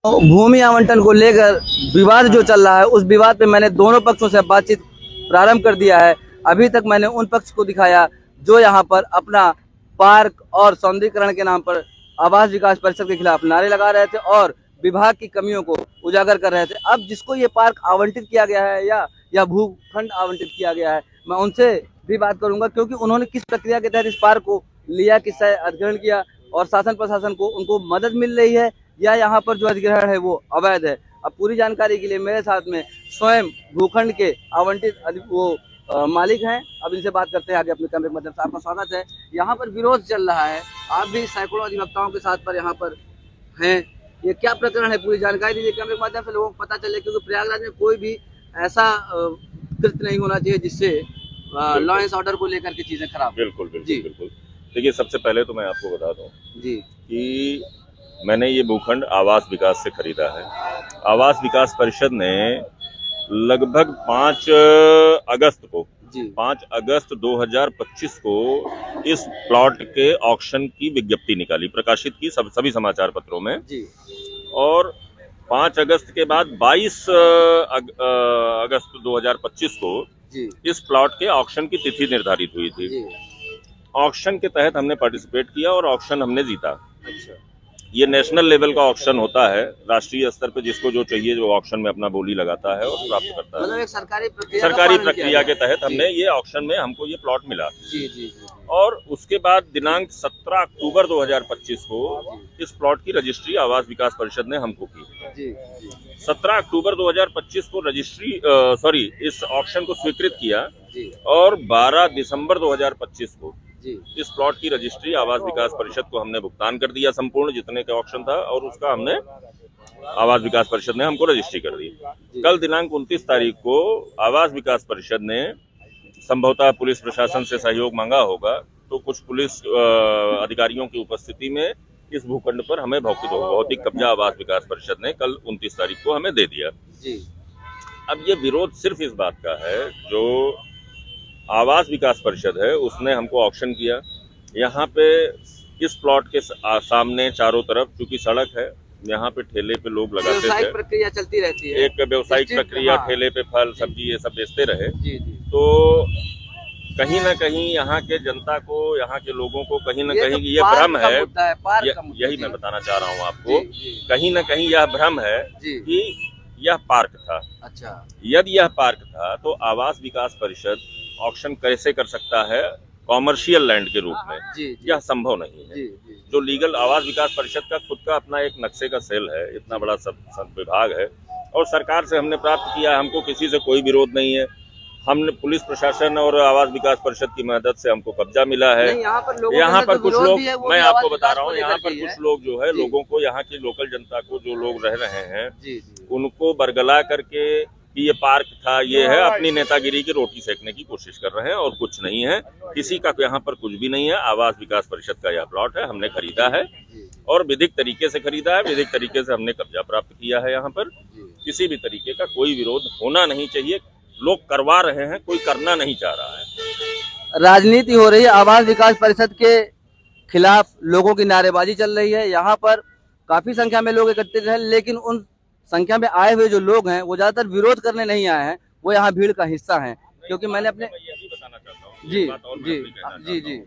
भूमि आवंटन को लेकर विवाद जो चल रहा है, उस विवाद पे मैंने दोनों पक्षों से बातचीत प्रारंभ कर दिया है। अभी तक मैंने उन पक्ष को दिखाया जो यहाँ पर अपना पार्क और सौंदर्यीकरण के नाम पर आवास विकास परिषद के खिलाफ नारे लगा रहे थे और विभाग की कमियों को उजागर कर रहे थे। अब जिसको ये पार्क आवंटित किया गया है या भूखंड आवंटित किया गया है, मैं उनसे भी बात करूंगा, क्योंकि उन्होंने किस प्रक्रिया के तहत इस पार्क को लिया, किससे अधिग्रहण किया और शासन प्रशासन को उनको मदद मिल रही है या यहाँ पर जो अधिग्रहण है वो अवैध है। अब पूरी जानकारी के लिए मेरे साथ में स्वयं भूखंड के आवंटित मालिक हैं। अब इनसे बात करते हैं आगे अपने कैमरे के माध्यम से। आपका स्वागत है। यहाँ पर विरोध चल रहा है, आप भी सैकड़ों अधिवक्ताओं के साथ पर यहाँ पर हैं। ये क्या प्रकरण है, पूरी जानकारी दीजिए कैमरे के माध्यम से, लोगों को पता चले, क्योंकि प्रयागराज में कोई भी ऐसा कृत्य नहीं होना चाहिए जिससे लॉ एंड ऑर्डर को लेकर के चीजें खराब। बिल्कुल बिल्कुल बिल्कुल। देखिए, सबसे पहले तो मैं आपको बता दूं जी कि मैंने ये भूखंड आवास विकास से खरीदा है। आवास विकास परिषद ने लगभग 5 अगस्त 2025 को इस प्लॉट के ऑक्शन की विज्ञप्ति निकाली, प्रकाशित की सभी समाचार पत्रों में जी। और 5 अगस्त के बाद 22 अगस्त 2025 को जी। इस प्लॉट के ऑक्शन की तिथि निर्धारित हुई थी। ऑक्शन के तहत हमने पार्टिसिपेट किया और ऑक्शन हमने जीता। अच्छा। ये नेशनल लेवल का ऑक्शन होता है, राष्ट्रीय स्तर पे जिसको जो चाहिए जो ऑक्शन में अपना बोली लगाता है और प्राप्त करता है। मतलब एक सरकारी प्रक्रिया के तहत हमने ये ऑक्शन में हमको ये प्लॉट मिला। जी। और उसके बाद दिनांक 17 अक्टूबर 2025 को इस प्लॉट की रजिस्ट्री आवास विकास परिषद ने हमको की। 17 अक्टूबर 2025 को इस ऑक्शन को स्वीकृत किया और 12 दिसंबर 2025 को इस प्लॉट की रजिस्ट्री आवास विकास परिषद को हमने भुगतान कर दिया, संपूर्ण जितने का ऑक्शन था, और उसका हमने आवास विकास परिषद ने हमको रजिस्ट्री कर दी। कल दिनांक 29 तारीख को आवास विकास परिषद ने संभवतः पुलिस प्रशासन से सहयोग मांगा होगा, तो कुछ पुलिस अधिकारियों की उपस्थिति में इस भूखंड पर हमें भौतिक कब्जा आवास विकास परिषद ने कल 29 तारीख को हमें दे दिया। अब ये विरोध सिर्फ इस बात का है, जो आवास विकास परिषद है उसने हमको ऑक्शन किया। यहाँ पे इस प्लॉट के सामने चारों तरफ चूंकि सड़क है, यहाँ पे ठेले पे लोग लगाते थे, प्रक्रिया चलती रहती है, एक व्यावसायिक प्रक्रिया, ठेले पे फल सब्जी ये सब बेचते रहे। तो कहीं ना कहीं यहाँ के जनता को, यहाँ के लोगों को कहीं ना कहीं ये भ्रम है, यही मैं बताना चाह रहा हूँ आपको, कहीं ना कहीं यह भ्रम है कि यह पार्क था। अच्छा। यदि यह पार्क था तो आवास विकास परिषद ऑक्शन कैसे कर सकता है कॉमर्शियल लैंड के रूप में? यह संभव नहीं है। जो लीगल आवास विकास परिषद का खुद का अपना एक नक्शे का सेल है, इतना बड़ा सब विभाग है, और सरकार से हमने प्राप्त किया है, हमको किसी से कोई विरोध नहीं है। हमने पुलिस प्रशासन और आवास विकास परिषद की मदद से हमको कब्जा मिला है। यहाँ पर कुछ लोग, मैं आपको बता रहा हूँ, यहाँ पर कुछ लोग जो है लोगों को, यहाँ की लोकल जनता को, जो लोग रह रहे हैं उनको बरगला करके कि ये पार्क था, ये है, अपनी नेतागिरी की रोटी सेकने की कोशिश कर रहे हैं और कुछ नहीं है। किसी का यहाँ पर कुछ भी नहीं है। आवास विकास परिषद का यह प्लॉट है, हमने खरीदा है और विधिक तरीके से खरीदा है, विधिक तरीके से हमने कब्जा प्राप्त किया है। यहाँ पर किसी भी तरीके का कोई विरोध होना नहीं चाहिए। लोग करवा रहे हैं, कोई करना नहीं चाह रहा है। राजनीति हो रही है, आवास विकास परिषद के खिलाफ लोगों की नारेबाजी चल रही है। यहाँ पर काफी संख्या में लोग एकत्रित हैं, लेकिन उन संख्या में आए हुए जो लोग हैं वो ज्यादातर विरोध करने नहीं आए हैं, वो यहाँ भीड़ का हिस्सा हैं। क्योंकि मैंने अपने यही बताना चाहता हूँ जी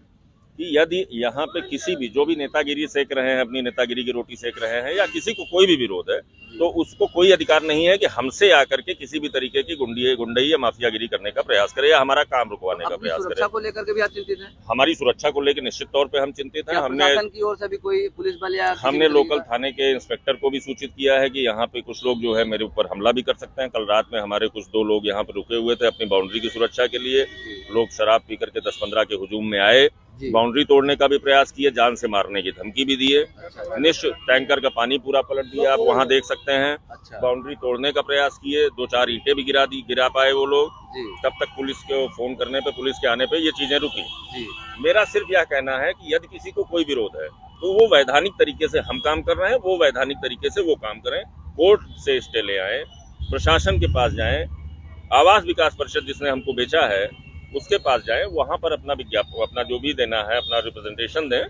कि यदि यहाँ पे किसी भी, जो भी नेतागिरी सेक रहे हैं, अपनी नेतागिरी की रोटी सेक रहे हैं, या किसी को कोई भी विरोध है, तो उसको कोई अधिकार नहीं है कि हमसे आकर के किसी भी तरीके की गुंडई या माफियागिरी करने का प्रयास करे या हमारा काम रुकवाने का प्रयास करे। सुरक्षा को लेकर के भी आप चिंतित हैं? हमारी सुरक्षा को लेकर निश्चित तौर पे हम चिंतित हैं। हमने की ओर से भी कोई पुलिस बल या हमने लोकल थाने के इंस्पेक्टर को भी सूचित किया है कि यहाँ पे कुछ लोग जो है मेरे ऊपर हमला भी कर सकते हैं। कल रात में हमारे कुछ 2 लोग यहाँ पे रुके हुए थे अपनी बाउंड्री की सुरक्षा के लिए। लोग शराब पी करके 10-15 के हुजूम में आए, बाउंड्री तोड़ने का भी प्रयास किए, जान से मारने की धमकी भी दिए। निश्चित टैंकर का पानी पूरा पलट दिया, आप वहाँ देख सकते हैं। बाउंड्री तोड़ने का प्रयास किए, 2-4 ईंटें भी गिरा पाए वो लोग। तब तक पुलिस को फोन करने पे, पुलिस के आने पे ये चीजें रुकी। मेरा सिर्फ यह कहना है कि यदि किसी को कोई विरोध है तो वो वैधानिक तरीके से हम काम कर रहे हैं, वो वैधानिक तरीके से वो काम करें। कोर्ट से स्टे ले आए, प्रशासन के पास जाएं, आवास विकास परिषद जिसने हमको बेचा है उसके पास जाएं, वहां पर अपना विज्ञापन, अपना जो भी देना है, अपना रिप्रेजेंटेशन दें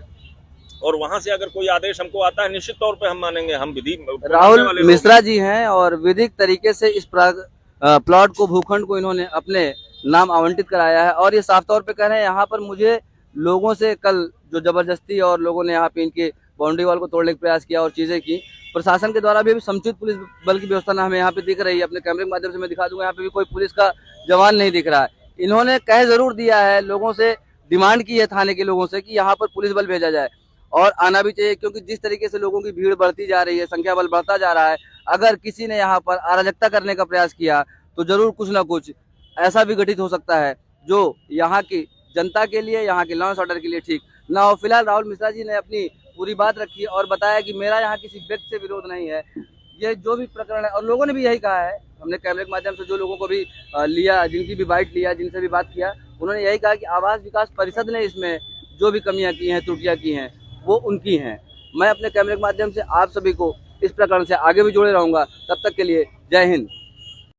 और वहां से अगर कोई आदेश हमको आता है निश्चित तौर पे हम मानेंगे। हम विधि राहुल मिश्रा जी हैं और विधिक तरीके से इस प्लॉट को, भूखंड को इन्होंने अपने नाम आवंटित कराया है और ये साफ तौर पे कह रहे हैं यहाँ पर मुझे लोगों से कल जो जबरदस्ती और लोगों ने यहाँ पे इनके बाउंड्री वॉल को तोड़ने का प्रयास किया और चीजें की, प्रशासन के द्वारा भी अभी समुचित पुलिस बल की व्यवस्था ना हमें यहाँ पे दिख रही है। अपने कैमरे के माध्यम से मैं दिखा दूंगा, यहाँ पे भी कोई पुलिस का जवान नहीं दिख रहा है। इन्होंने कह जरूर दिया है, लोगों से डिमांड की है थाने के लोगों से कि यहाँ पर पुलिस बल भेजा जाए और आना भी चाहिए, क्योंकि जिस तरीके से लोगों की भीड़ बढ़ती जा रही है, संख्या बल बढ़ता जा रहा है, अगर किसी ने यहाँ पर अराजकता करने का प्रयास किया तो जरूर कुछ ना कुछ ऐसा भी घटित हो सकता है जो यहाँ की जनता के लिए, यहाँ के लॉ एंड ऑर्डर के लिए ठीक ना हो। फिलहाल राहुल मिश्रा जी ने अपनी पूरी बात रखी और बताया कि मेरा यहाँ किसी व्यक्ति से विरोध नहीं है, ये जो भी प्रकरण है, और लोगों ने भी यही कहा है। हमने कैमरे के माध्यम से जो लोगों को भी लिया, जिनकी भी बाइट लिया, जिनसे भी बात किया, उन्होंने यही कहा कि आवास विकास परिषद ने इसमें जो भी कमियां की हैं, त्रुटियां की हैं, वो उनकी हैं। मैं अपने कैमरे के माध्यम से आप सभी को इस प्रकरण से आगे भी जोड़े रहूंगा। तब तक के लिए जय हिंद।